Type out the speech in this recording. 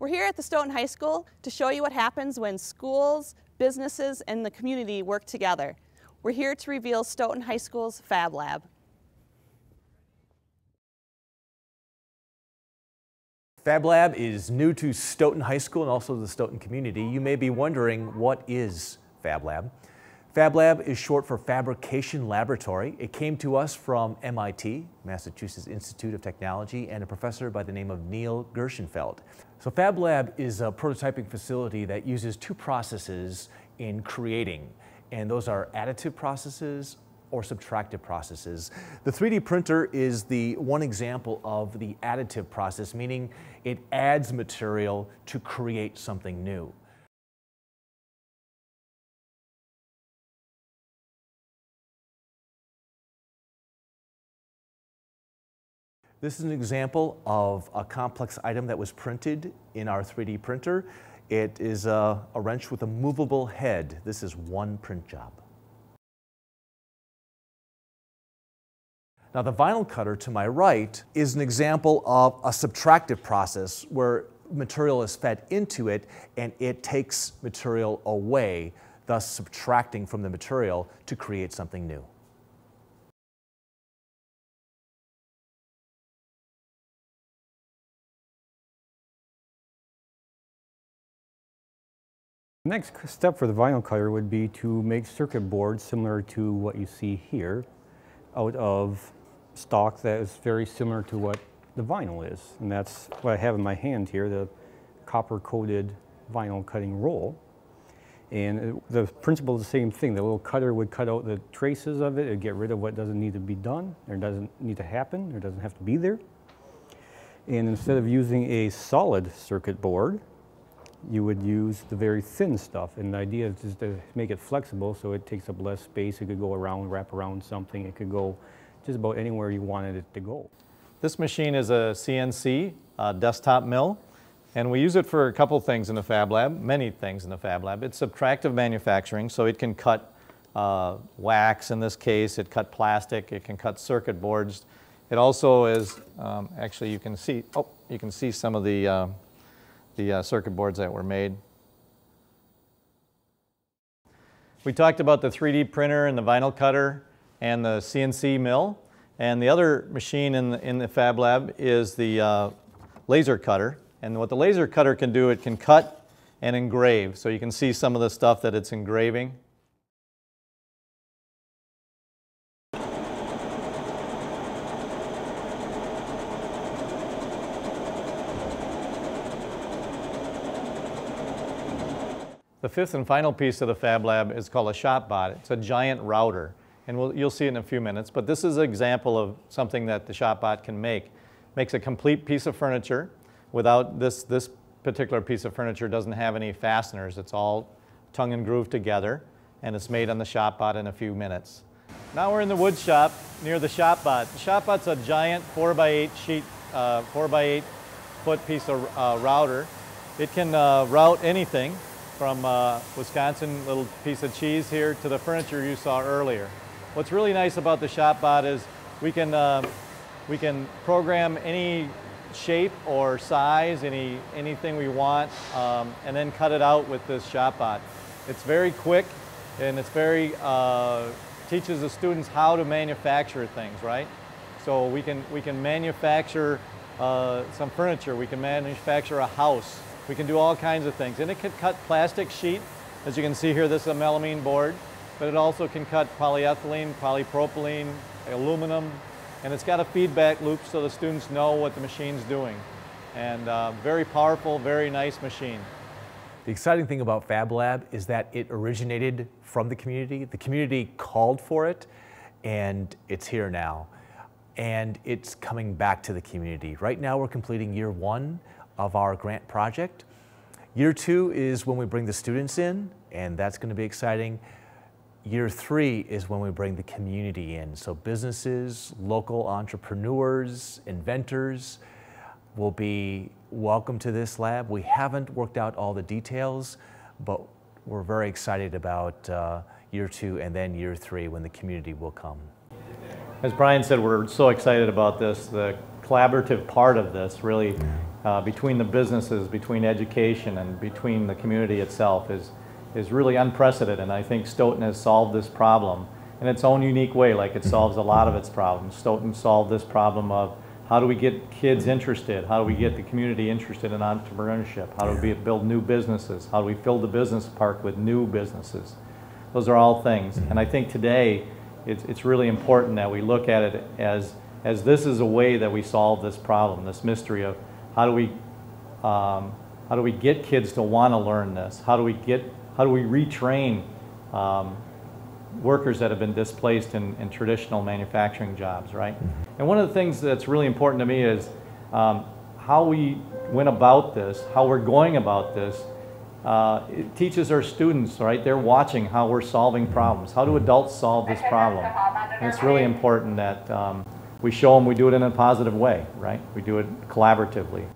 We're here at the Stoughton High School to show you what happens when schools, businesses, and the community work together. We're here to reveal Stoughton High School's FabLab. FabLab is new to Stoughton High School and also the Stoughton community. You may be wondering, what is FabLab? FabLab is short for Fabrication Laboratory. It came to us from MIT, Massachusetts Institute of Technology, and a professor by the name of Neil Gershenfeld. So FabLab is a prototyping facility that uses two processes in creating, and those are additive processes or subtractive processes. The 3D printer is the one example of the additive process, meaning it adds material to create something new. This is an example of a complex item that was printed in our 3D printer. It is a wrench with a movable head. This is one print job. Now the vinyl cutter to my right is an example of a subtractive process where material is fed into it and it takes material away, thus subtracting from the material to create something new. The next step for the vinyl cutter would be to make circuit boards similar to what you see here out of stock that is very similar to what the vinyl is. And that's what I have in my hand here, the copper-coated vinyl cutting roll. And the principle is the same thing. The little cutter would cut out the traces of it. It would get rid of what doesn't need to be done or doesn't need to happen or doesn't have to be there. And instead of using a solid circuit board, you would use the very thin stuff, and the idea is just to make it flexible so it takes up less space. It could go around, wrap around something. It could go just about anywhere you wanted it to go. This machine is a CNC desktop mill, and we use it for a couple things in the FabLab, many things in the FabLab. It's subtractive manufacturing, so it can cut wax in this case, it cut plastic, it can cut circuit boards. It also is, actually you can see some of the circuit boards that were made. We talked about the 3D printer and the vinyl cutter and the CNC mill, and the other machine in the FabLab is the laser cutter. And what the laser cutter can do, it can cut and engrave. So you can see some of the stuff that it's engraving. The fifth and final piece of the FabLab is called a ShopBot. It's a giant router, and you'll see it in a few minutes, but this is an example of something that the ShopBot can make. Makes a complete piece of furniture. Without this particular piece of furniture doesn't have any fasteners. It's all tongue and groove together, and it's made on the ShopBot in a few minutes. Now we're in the wood shop near the ShopBot. The ShopBot's a giant 4x8 sheet, 4x8 foot piece of router. It can route anything from Wisconsin little piece of cheese here to the furniture you saw earlier. What's really nice about the ShopBot is we can program any shape or size, anything we want, and then cut it out with this ShopBot. It's very quick, and it's very teaches the students how to manufacture things, right? So we can manufacture some furniture. We can manufacture a house. We can do all kinds of things. And it can cut plastic sheet. As you can see here, this is a melamine board, but it also can cut polyethylene, polypropylene, aluminum, and it's got a feedback loop so the students know what the machine's doing. And very powerful, very nice machine. The exciting thing about FabLab is that it originated from the community. The community called for it, and it's here now. And it's coming back to the community. Right now we're completing year 1 of our grant project. Year 2 is when we bring the students in, and that's going to be exciting. Year 3 is when we bring the community in. So businesses, local entrepreneurs, inventors will be welcome to this lab. We haven't worked out all the details, but we're very excited about year 2 and then year 3 when the community will come. As Brian said, we're so excited about this. The collaborative part of this really between the businesses, between education, and between the community itself is really unprecedented. And I think Stoughton has solved this problem in its own unique way, like it solves a lot of its problems. Stoughton solved this problem of how do we get kids interested? How do we get the community interested in entrepreneurship? How do we build new businesses? How do we fill the business park with new businesses? Those are all things. And I think today it's really important that we look at it as this is a way that we solve this problem, this mystery of how do we get kids to want to learn this? How do we retrain workers that have been displaced in traditional manufacturing jobs, right? And one of the things that's really important to me is how we went about this, how we're going about this. It teaches our students, right? They're watching how we're solving problems. How do adults solve this problem? And it's really important that we show them we do it in a positive way, right? We do it collaboratively.